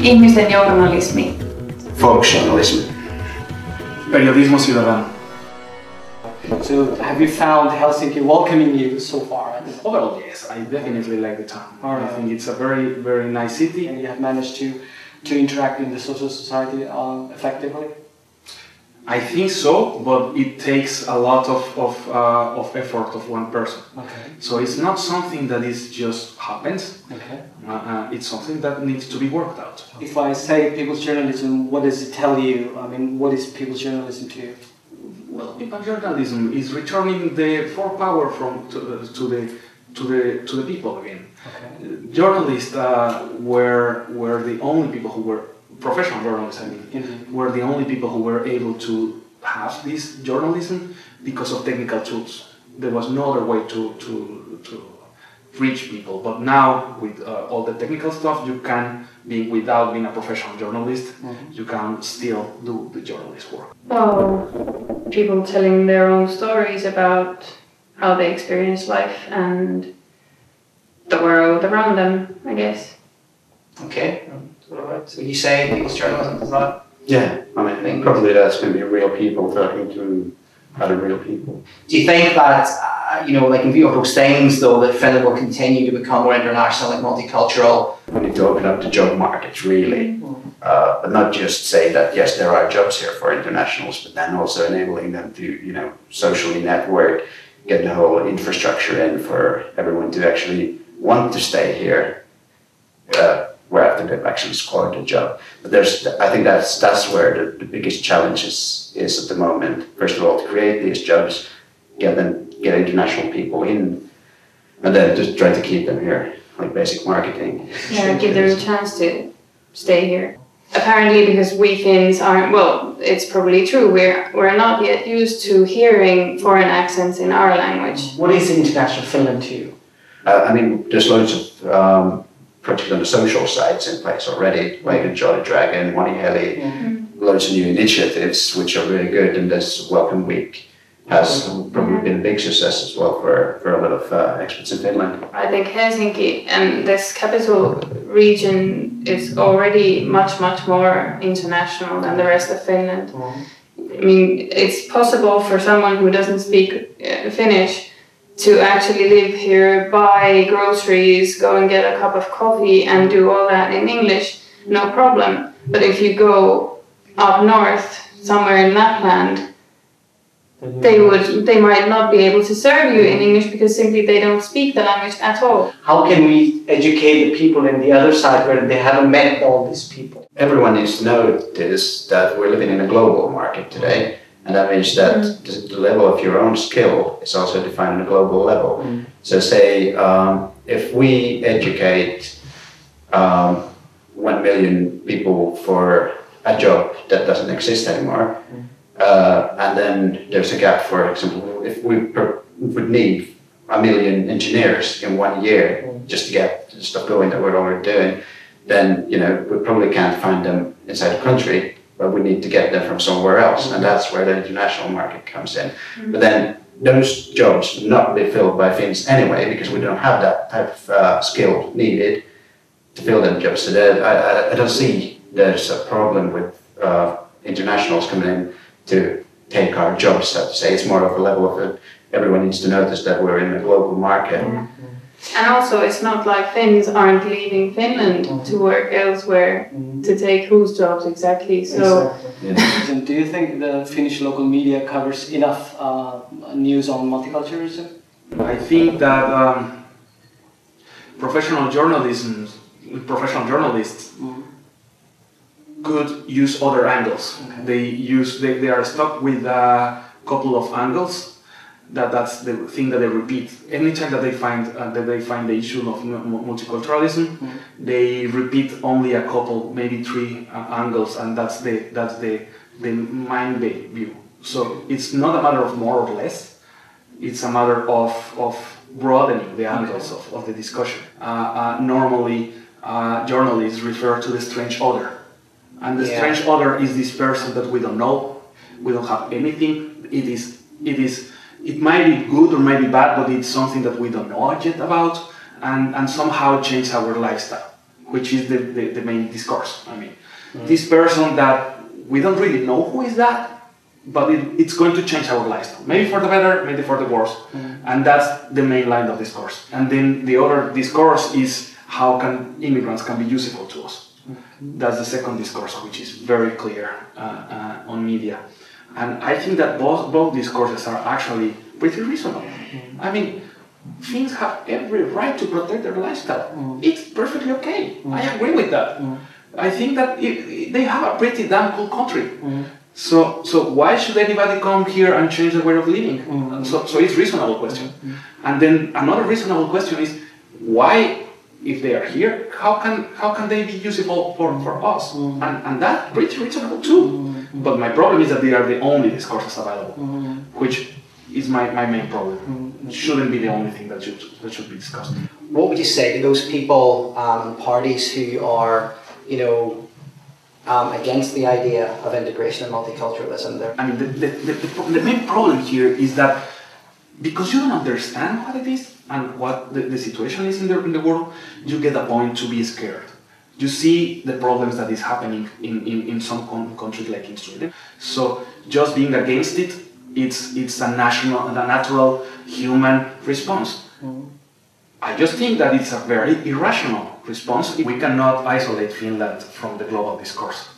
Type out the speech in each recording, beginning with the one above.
Ihmisten journalismi. Folk journalism. Periodismo ciudadano. So, have you found Helsinki welcoming you so far? Overall, yes, I definitely like the town. Alright. I think it's a very, very nice city. And you have managed to interact in the social society effectively? I think so, but it takes a lot of effort of one person. Okay. So it's not something that is just happens. Okay. It's something that needs to be worked out. If I say people's journalism, what does it tell you? I mean, what is people's journalism to you? Well, people journalism is returning the full power to the people again. Okay. Journalists were the only people who were professional journalists. I mean, Indeed. were the only people who were able to have this journalism because of technical tools. There was no other way to reach people. But now, with all the technical stuff, you can without being a professional journalist, you can still do the journalist work. Well, people telling their own stories about how they experience life and the world around them, I guess. Okay, alright. So you say people's journalism, is that? Yeah, I mean, probably that's going to be real people talking to other real people. Do you think that, like in view of those things though, that Finland will continue to become more international, like multicultural? We need to open up the job markets, really. But not just say that, yes, there are jobs here for internationals, but then also enabling them to, socially network, get the whole infrastructure in for everyone to actually want to stay here, where after they've actually scored a job. But I think that's where the biggest challenge is at the moment. First of all, to create these jobs, get international people in, and then just try to keep them here, like basic marketing. Yeah, give them a chance to stay here. Apparently, because we Finns aren't, well, it's probably true, we're not yet used to hearing foreign accents in our language. What is international Finland to you? I mean, there's loads of projects on the social sites in place already, like Jolly Dragon, Money Heli, loads of new initiatives which are really good, and this Welcome Week has probably been a big success as well for a lot of expats in Finland. I think Helsinki and this capital region is already much more international than the rest of Finland. I mean, it's possible for someone who doesn't speak Finnish to actually live here, buy groceries, go and get a cup of coffee and do all that in English, no problem. But if you go up north, somewhere in Lapland, they might not be able to serve you in English because simply they don't speak the language at all. How can we educate the people in the other side where they haven't met all these people? Everyone needs to know that we're living in a global market today, and that means that the level of your own skill is also defined on a global level. So say if we educate 1 million people for a job that doesn't exist anymore, and then there's a gap, for example, if we would need 1 million engineers in 1 year just to get the stuff going that we're already doing, then we probably can't find them inside the country, but we need to get them from somewhere else, and that's where the international market comes in. But then those jobs will not be filled by Finns anyway, because we don't have that type of skill needed to fill them jobs. So I don't see there's a problem with internationals coming in to take our jobs, so to say. It's more of a level of everyone needs to notice that we're in a global market. And also, it's not like Finns aren't leaving Finland to work elsewhere to take whose jobs exactly. So, Exactly. Do you think the Finnish local media covers enough news on multiculturalism? I think that professional journalists could use other angles. Okay. They are stuck with a couple of angles. That's the thing that they repeat. Anytime that they find the issue of multiculturalism, they repeat only a couple, maybe 3 angles, and that's the main view. So it's not a matter of more or less. It's a matter of broadening the angles of the discussion. Normally, journalists refer to the strange other, and the strange other is this person that we don't know. We don't have anything. It might be good or might be bad, but it's something that we don't know yet about, and somehow change our lifestyle. which is the main discourse. I mean, this person that we don't really know who is that, but it's going to change our lifestyle. Maybe for the better, maybe for the worse. And that's the main line of discourse. And then the other discourse is how can immigrants can be useful to us. That's the second discourse, which is very clear on media. And I think that both discourses are actually pretty reasonable. I mean, Finns have every right to protect their lifestyle. It's perfectly okay. I agree with that. I think that they have a pretty damn cool country. So why should anybody come here and change their way of living? So it's a reasonable question. And then another reasonable question is why, if they are here, how can they be useful for us? And that's pretty reasonable too. But my problem is that they are the only discourses available, which is my main problem. It shouldn't be the only thing that should be discussed. What would you say to those people and parties who are, against the idea of integration and multiculturalism there? I mean, the main problem here is that because you don't understand what it is and what the situation is in the world, you get a point to be scared. You see the problems that is happening in some countries like in Sweden. So just being against it, it's a natural human response. I just think that it's a very irrational response. We cannot isolate Finland from the global discourse.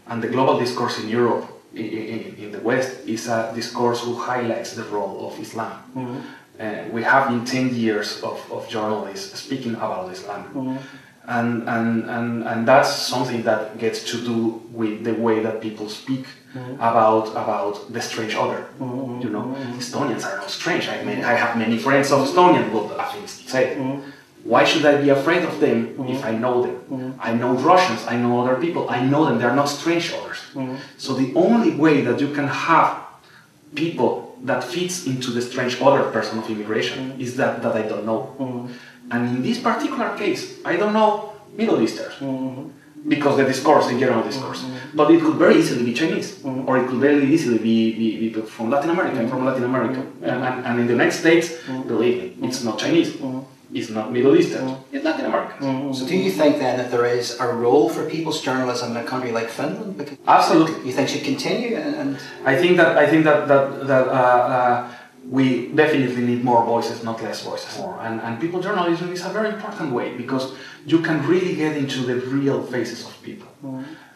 And the global discourse in Europe, in the West, is a discourse who highlights the role of Islam. We have been 10 years of journalists speaking about Islam. And that's something that gets to do with the way that people speak about the strange other. Estonians are not strange. I have many friends of Estonians who have things to say. Why should I be afraid of them if I know them? I know Russians, I know other people, I know them, they are not strange others. So the only way that you can have people that fits into the strange other person of immigration is that I don't know. And in this particular case, I don't know Middle Easters, because the discourse, the general discourse. But it could very easily be Chinese, or it could very easily be people from Latin America. And in the United States, believe me, it's not Chinese, it's not Middle Eastern, it's Latin American. So do you think then that there is a role for people's journalism in a country like Finland? Because absolutely. You think should continue? And I think that we definitely need more voices, not less voices. And people journalism is a very important way, because you can really get into the real faces of people.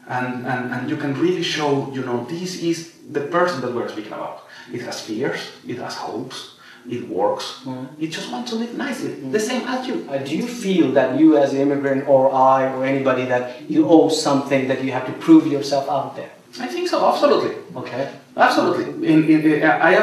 And you can really show, this is the person that we're speaking about. It has fears, it has hopes, it works, it just wants to live nicely, the same as you. Do you feel that you as an immigrant, or I, or anybody, that you owe something, that you have to prove yourself out there? I think so, absolutely. Okay. Absolutely. I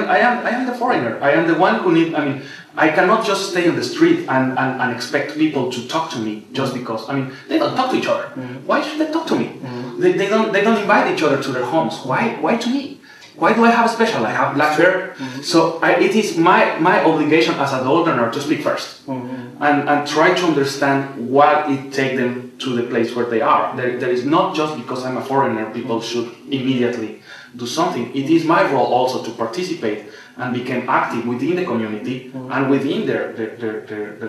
am the foreigner. I am the one who need. I mean, I cannot just stay on the street and expect people to talk to me just because. I mean, they don't talk to each other. Why should they talk to me? They don't invite each other to their homes. Why to me? Why do I have a special? I have black hair. So it is my obligation as a Northerner to speak first and try to understand what it takes them to the place where they are. There is not just because I'm a foreigner, people should immediately do something. It is my role also to participate and become active within the community and within their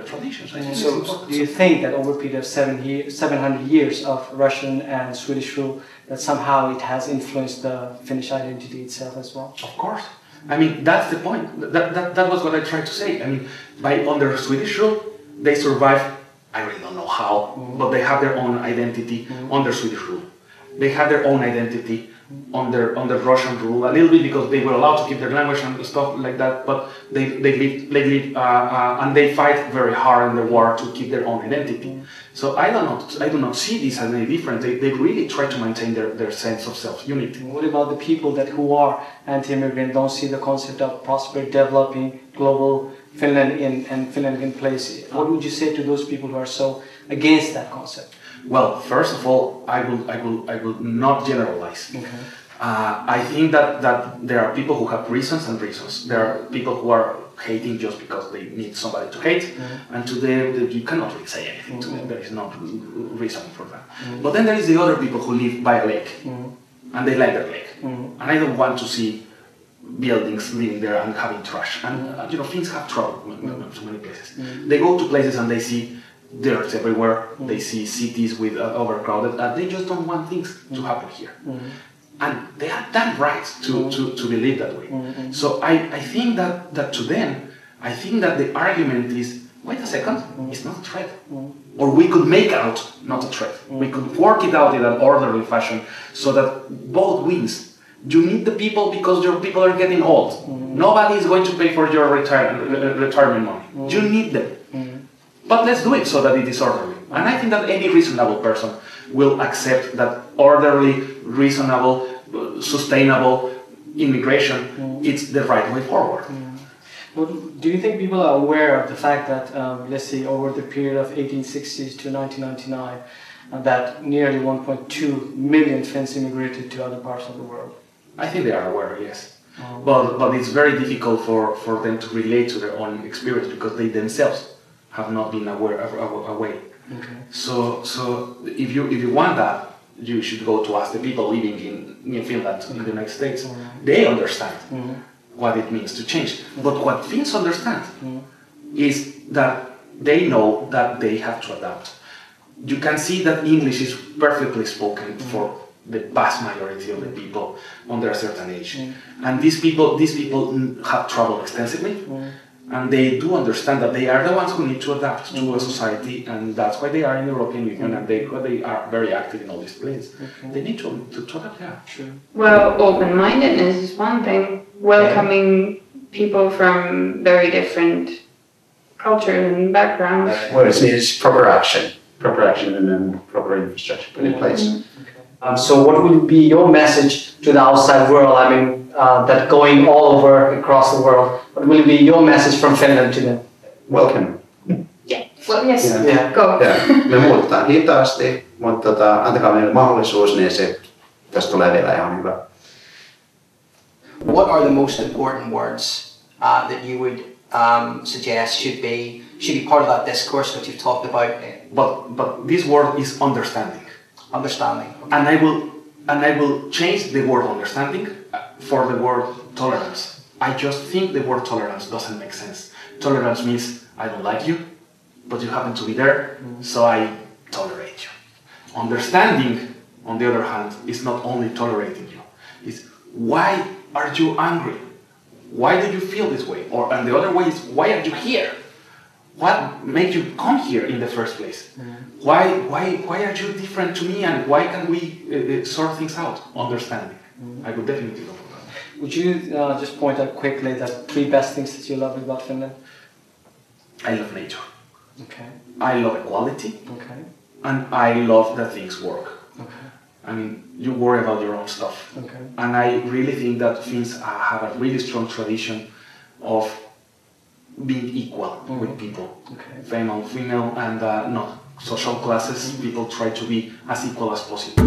traditions. So do you think that over a period of 700 years of Russian and Swedish rule, that somehow it has influenced the Finnish identity itself as well? Of course. I mean, that's the point. That was what I tried to say. I mean, under Swedish rule, they survived, I really don't know how, but they have their own identity under Swedish rule. They had their own identity under Russian rule, a little bit because they were allowed to keep their language and stuff like that, but they live and they fight very hard in the war to keep their own identity. So I do not see this as any different. They really try to maintain their sense of self-unity. What about the people who are anti-immigrant, don't see the concept of prosper, developing, global Finland and Finland in place? What would you say to those people who are so against that concept? Well, first of all, I will not generalize. Okay. I think that there are people who have reasons and reasons. There are people who are hating just because they need somebody to hate, and to them you cannot really say anything to them. There is no reason for that. But then there is the other people who live by a lake, and they like their lake, and I don't want to see buildings living there and having trash. And Finns have trouble in so many places. They go to places and they see dirt everywhere. They see cities with overcrowded, and they just don't want things to happen here. And they have that right to believe that way. So I think that to them, I think that the argument is, wait a second, it's not a threat. Or we could make out not a threat. We could work it out in an orderly fashion so that both wins. You need the people because your people are getting old. Nobody is going to pay for your retirement money. You need them. But let's do it so that it is orderly. And I think that any reasonable person will accept that orderly, reasonable, sustainable immigration, it's the right way forward. But do you think people are aware of the fact that, let's say, over the period of 1860s to 1999, that nearly 1.2 million Finns immigrated to other parts of the world? I think they are aware, yes. But it's very difficult for them to relate to their own experience because they themselves have not been aware away. Okay. So if you want that, you should go to ask the people living in Finland, in the United States. They understand what it means to change. But what Finns understand is that they know that they have to adapt. You can see that English is perfectly spoken for the vast majority of the people under a certain age. And these people have traveled extensively, and they do understand that they are the ones who need to adapt to a society, and that's why they are in the European Union, and they are very active in all these places. They need to adapt, yeah. Sure. Well, open-mindedness is one thing. Welcoming people from very different cultures and backgrounds. What is needed is proper action and then proper infrastructure put in place. So what would be your message to the outside world? I mean, that going all over across the world, what will be your message from Finland to them? Welcome. Yeah. Well, yes. Yeah. Go. Me muutetaan hitaasti, mutta antakaa meille mahdollisuus, niin se tästä tulee vielä ihan hyvä. What are the most important words that you would suggest should be part of that discourse which you've talked about? But this word is understanding. Understanding. Okay. And I will change the word understanding for the word tolerance. I just think the word tolerance doesn't make sense. Tolerance means I don't like you, but you happen to be there, so I tolerate you. Understanding, on the other hand, is not only tolerating you. It's why are you angry? Why do you feel this way? And the other way is, why are you here? What made you come here in the first place? Why are you different to me, and why can we sort things out? Understanding. I would definitely go for that. Would you just point out quickly the 3 best things that you love about Finland? I love nature. Okay. I love equality. Okay. And I love that things work. Okay. I mean, you worry about your own stuff. Okay. And I really think that Finns have a really strong tradition of being equal with people. Okay. Male, female, and not social classes. People try to be as equal as possible.